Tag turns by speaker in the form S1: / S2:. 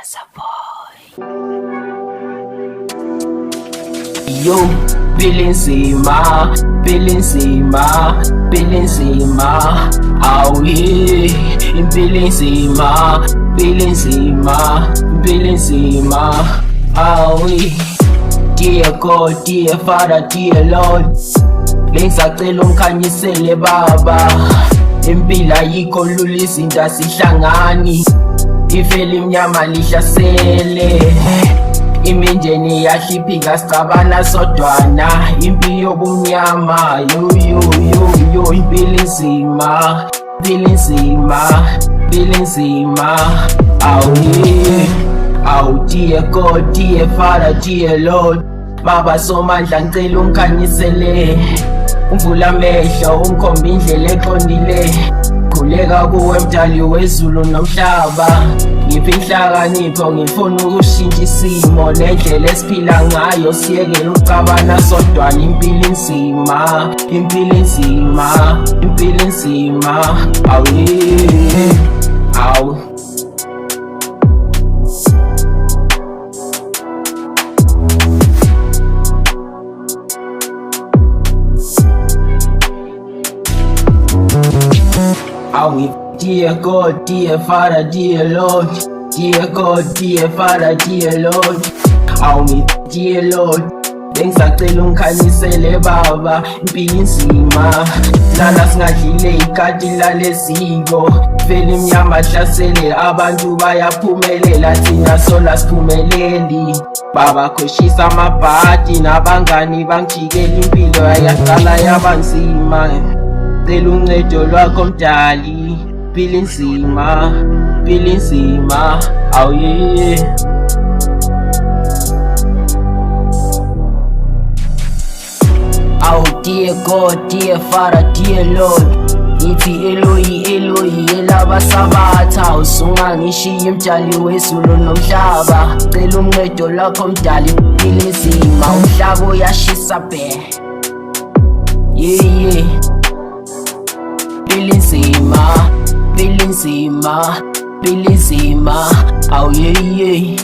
S1: Boy. Yo, Bilinzima, Bilinzima, Bilinzima. Oh yeah, Bilinzima, Bilinzima, Bilinzima. Oh yeah. Dear God, dear Father, dear Lord, bengisacela ungikhanyisele baba. Impilo ayikho lula, izinto asihlangani, ifele imnyama lihlasele. Imindeni yahlipika sicabana sodwana, impi yobumnyama. Yo, impilo inzima, impilo inzima, impilo inzima. Awu yeah. Awu dear God, dear Father, dear Lord, baba somandla ngicela ungikhanyisele, ungivula amehlo ungikhomba indlela eqondile. Khuleka kuwe mdali wezulu nomhlaba, ngiphi inhlakanipho ngifuna ukushintsha isimo nendlela esiphila ngayo, siyekele ukucabana sodwana. Impilo inzima, impilo inzima, impilo inzima. Awu yeah. Awu dear God, dear Father, dear Lord, dear God, dear Father, dear Lord. Dear Lord, bengisacela ungikhanyisele baba. Impilo inzima, lana singadlile ikati laleziko, vele imnyama hlasele abantu bayaphumelela, thina sola siphumeleli. Baba khoshisa amabhadi nabangani bangijikela, impilo ayaqala yabanzima, cela uncedo lwakho mdali. Impilo inzima, impilo inzima. Awu yeah. Awu dear God, dear Father, dear Lord, ngithi Eloyi elabasabatha, usungangishiya mdali wezulu nomhlaba, cela uncedo lwakho mdali. Impilo inzima, umhlaba uyashisa be. Yeah. Impilo inzima, impilo inzima, impilo inzima. Oh yeah.